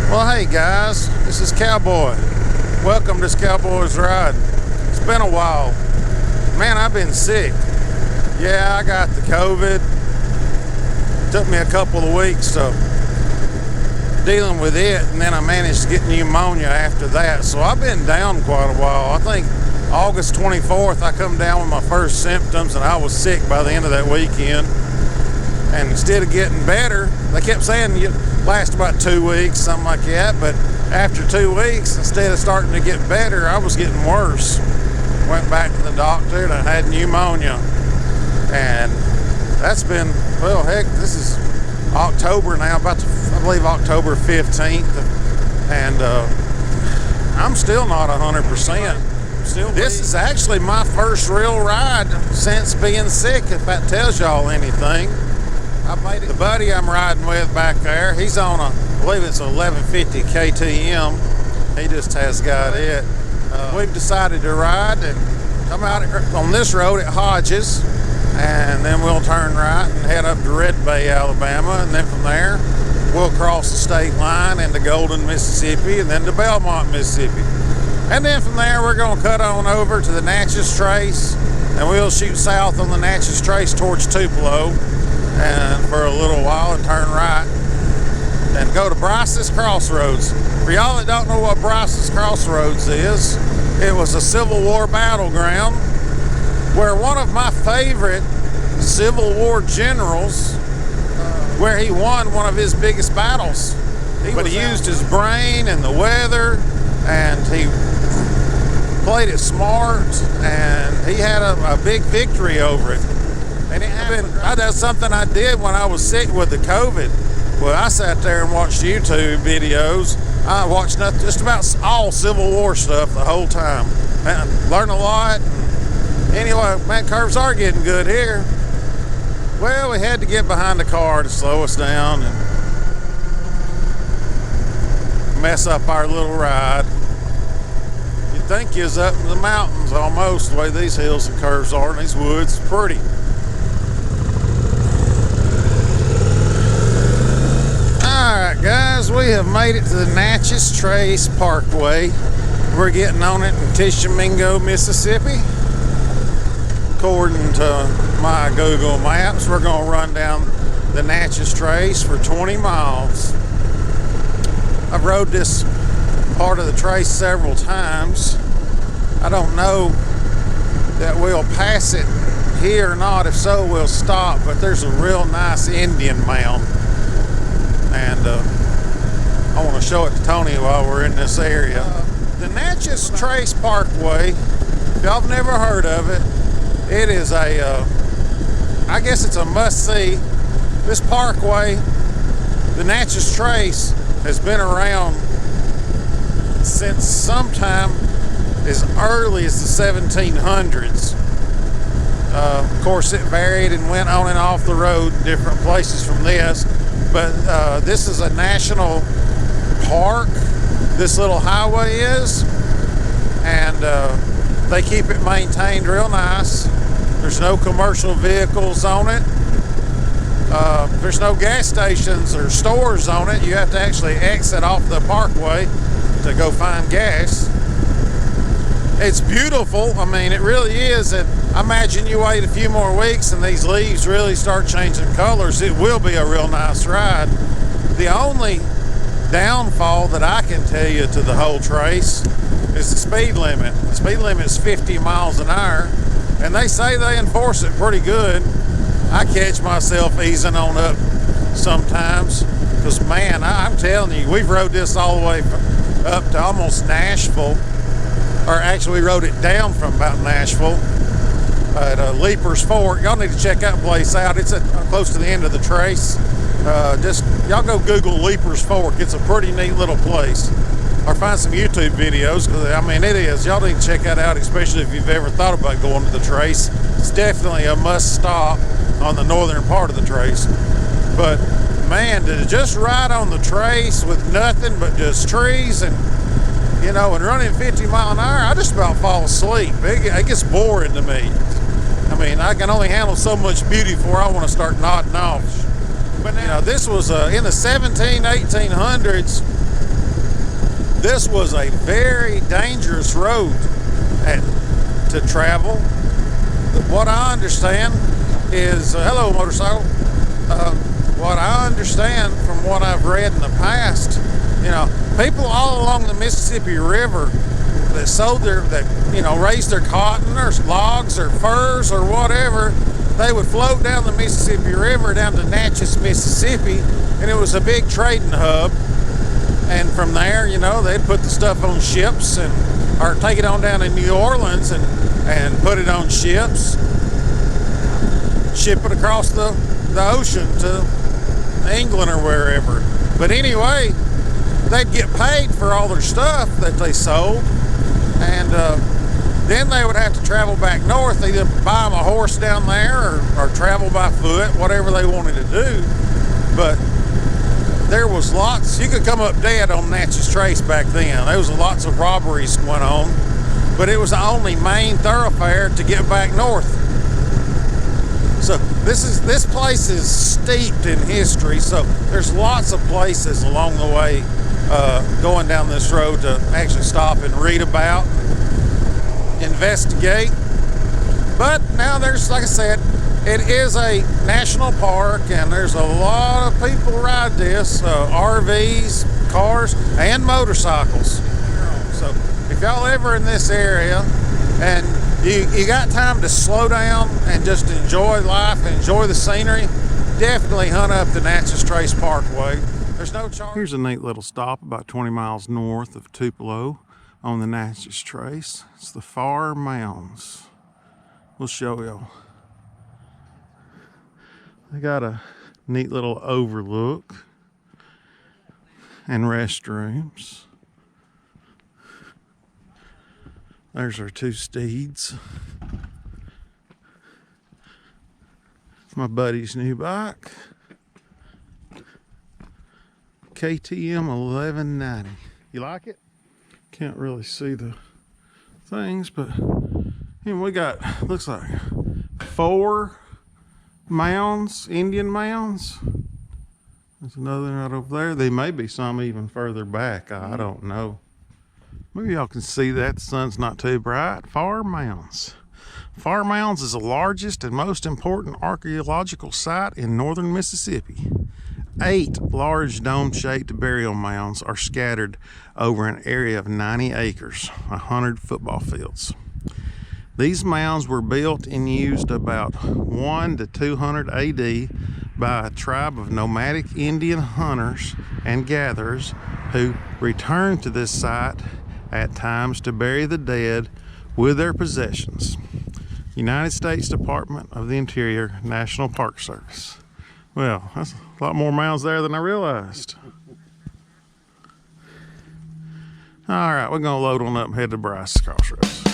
Well, hey guys, this is Cowboy. Welcome to this Cowboy's Ride. It's been a while. Man, I've been sick. Yeah, I got the COVID. Took me a couple of weeks to dealing with it, and then I managed to get pneumonia after that. So I've been down quite a while. I think August 24th, I come down with my first symptoms, and I was sick by the end of that weekend. And instead of getting better, they kept saying you last about 2 weeks, something like that. But after 2 weeks, instead of starting to get better, I was getting worse. Went back to the doctor and I had pneumonia. And that's been, well, heck, this is October now, I believe October 15th. And I'm still not 100%. This is actually my first real ride since being sick, if that tells y'all anything. The buddy I'm riding with back there, he's on I believe it's 1150 KTM. He just has got it. We've decided to ride and come out on this road at Hodges, and then we'll turn right and head up to Red Bay, Alabama, and then from there we'll cross the state line into Golden, Mississippi, and then to Belmont, Mississippi. And then from there we're going to cut on over to the Natchez Trace, and we'll shoot south on the Natchez Trace towards Tupelo, and for a little while and turn right and go to Brice's Crossroads. For y'all that don't know what Brice's Crossroads is, it was a Civil War battleground where one of my favorite Civil War generals, where he won one of his biggest battles. But he used his brain and the weather, and he played it smart, and he had a big victory over it. And that's something I did when I was sick with the COVID. Well, I sat there and watched YouTube videos. I watched just about all Civil War stuff the whole time. And learned a lot. And anyway, man, curves are getting good here. Well, we had to get behind the car to slow us down and mess up our little ride. You'd think you was up in the mountains almost, the way these hills and curves are, and these woods. It's pretty. Alright guys, we have made it to the Natchez Trace Parkway. We're getting on it in Tishomingo, Mississippi. According to my Google Maps, we're going to run down the Natchez Trace for 20 miles. I've rode this part of the trace several times. I don't know that we'll pass it here or not. If so, we'll stop, but there's a real nice Indian mound. And I want to show it to Tony while we're in this area. The Natchez Trace Parkway, if y'all have never heard of it, it is I guess it's a must-see. This parkway, the Natchez Trace, has been around since sometime as early as the 1700s. Of course, it varied and went on and off the road in different places from this. But this is a national park, this little highway is, and they keep it maintained real nice. There's no commercial vehicles on it. There's no gas stations or stores on it. You have to actually exit off the parkway to go find gas. It's beautiful. I mean, it really is. And I imagine you wait a few more weeks and these leaves really start changing colors. It will be a real nice ride. The only downfall that I can tell you to the whole trace is the speed limit. The speed limit is 50 miles an hour, and they say they enforce it pretty good. I catch myself easing on up sometimes because, man, I'm telling you, we've rode this all the way up to almost Nashville. Or actually, we rode it down from about Nashville at Leapers Fork. Y'all need to check that place out. It's close to the end of the trace. Y'all go Google Leapers Fork. It's a pretty neat little place. Or find some YouTube videos, because I mean, it is. Y'all need to check that out, especially if you've ever thought about going to the trace. It's definitely a must stop on the northern part of the trace. But man, to just ride on the trace with nothing but just trees and, you know, and running 50 mile an hour, I just about fall asleep. It gets boring to me. I mean, I can only handle so much beauty before I want to start nodding off. But now, you know, this was in the 1800s. this was a very dangerous road to travel. What I understand is, hello motorcycle, what I understand from what I've read in the past, you know, people all along the Mississippi River that sold raised their cotton or logs or furs or whatever, they would float down the Mississippi River down to Natchez, Mississippi, and it was a big trading hub. And from there, you know, they'd put the stuff on ships or take it on down to New Orleans and put it on ships, ship it across the ocean to England or wherever. But anyway, they'd get paid for all their stuff that they sold, and then they would have to travel back north, either buy them a horse down there or travel by foot, whatever they wanted to do. But there was lots, you could come up dead on Natchez Trace back then. There was lots of robberies going on, but it was the only main thoroughfare to get back north. So this place is steeped in history, so there's lots of places along the way going down this road to actually stop and read about, investigate. But now there's, like I said, it is a national park, and there's a lot of people ride this, RVs, cars, and motorcycles. So if y'all ever in this area and you got time to slow down and just enjoy life and enjoy the scenery, definitely hunt up the Natchez Trace Parkway. There's no charge. Here's a neat little stop about 20 miles north of Tupelo on the Natchez Trace. It's the Far Mounds. We'll show y'all. They got a neat little overlook and restrooms. There's our two steeds. My buddy's new bike. KTM 1190. You like it? Can't really see the things, but we got, looks like 4 mounds, Indian mounds. There's another right over there. There may be some even further back. I don't know. Maybe y'all can see that. The sun's not too bright. Far Mounds. Far Mounds is the largest and most important archaeological site in northern Mississippi. 8 large dome-shaped burial mounds are scattered over an area of 90 acres, 100 football fields. These mounds were built and used about 1 to 200 AD by a tribe of nomadic Indian hunters and gatherers who returned to this site at times to bury the dead with their possessions. United States Department of the Interior, National Park Service. Well, that's a lot more mounds there than I realized. All right, we're gonna load on up and head to Brice's Crossroads.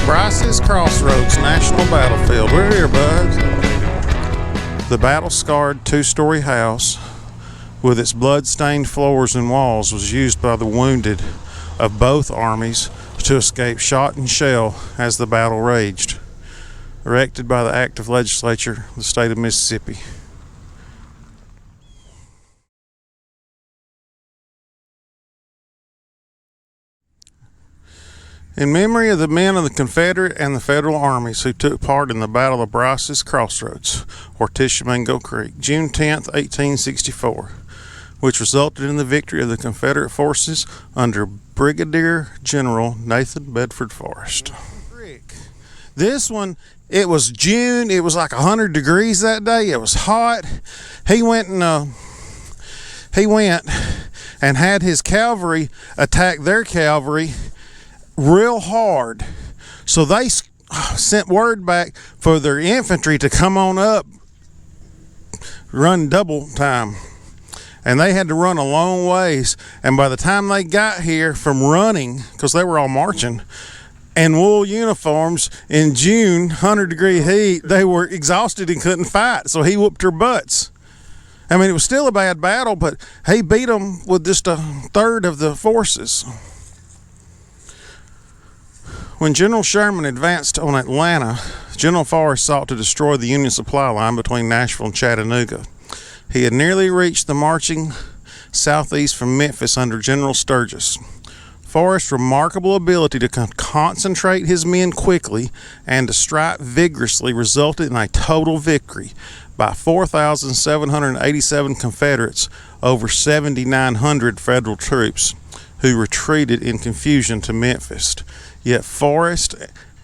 Brice's Crossroads National Battlefield. We're here, buds. The battle-scarred 2-story house with its blood-stained floors and walls was used by the wounded of both armies to escape shot and shell as the battle raged. Erected by the active legislature of the state of Mississippi. In memory of the men of the Confederate and the Federal armies who took part in the Battle of Brice's Crossroads, or Tishomingo Creek, June 10th, 1864, which resulted in the victory of the Confederate forces under Brigadier General Nathan Bedford Forrest. This one, it was June. It was like 100 degrees that day. It was hot. He went and had his cavalry attack their cavalry real hard. So they sent word back for their infantry to come on up, run double time. And they had to run a long ways. And by the time they got here from running, because they were all marching, and wool uniforms in June, 100-degree heat, they were exhausted and couldn't fight. So he whooped their butts. I mean, it was still a bad battle, but he beat them with just a third of the forces. When General Sherman advanced on Atlanta, General Forrest sought to destroy the Union supply line between Nashville and Chattanooga. He had nearly reached the marching southeast from Memphis under General Sturgis. Forrest's remarkable ability to concentrate his men quickly and to strike vigorously resulted in a total victory by 4,787 Confederates over 7,900 Federal troops, who retreated in confusion to Memphis. Yet Forrest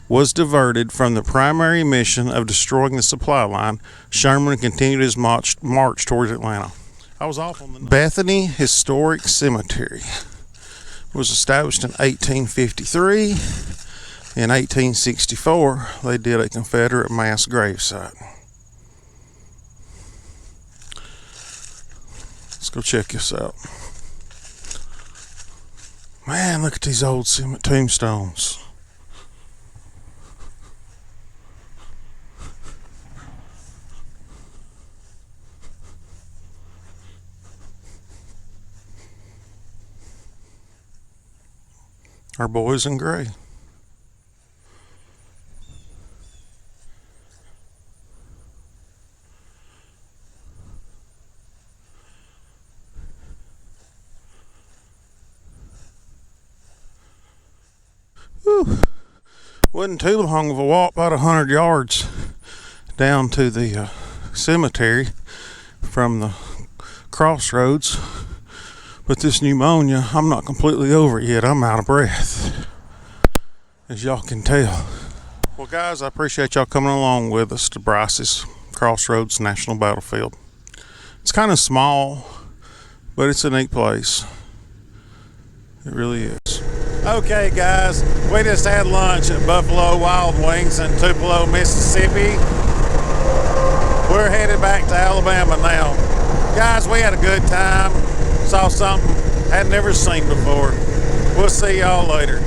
was diverted from the primary mission of destroying the supply line. Sherman continued his march towards Atlanta. I was off on the Bethany Historic Cemetery was established in 1853. In 1864, they did a Confederate mass gravesite. Let's go check this out. Man, look at these old tombstones. Our boys in gray. Whew. Wasn't too long of a walk, about 100 yards down to the cemetery from the Crossroads. But this pneumonia, I'm not completely over it yet. I'm out of breath, as y'all can tell. Well, guys, I appreciate y'all coming along with us to Brice's Crossroads National Battlefield. It's kind of small, but it's a neat place. It really is. Okay, guys, we just had lunch at Buffalo Wild Wings in Tupelo, Mississippi. We're headed back to Alabama now. Guys, we had a good time. Saw something I'd never seen before. We'll see y'all later.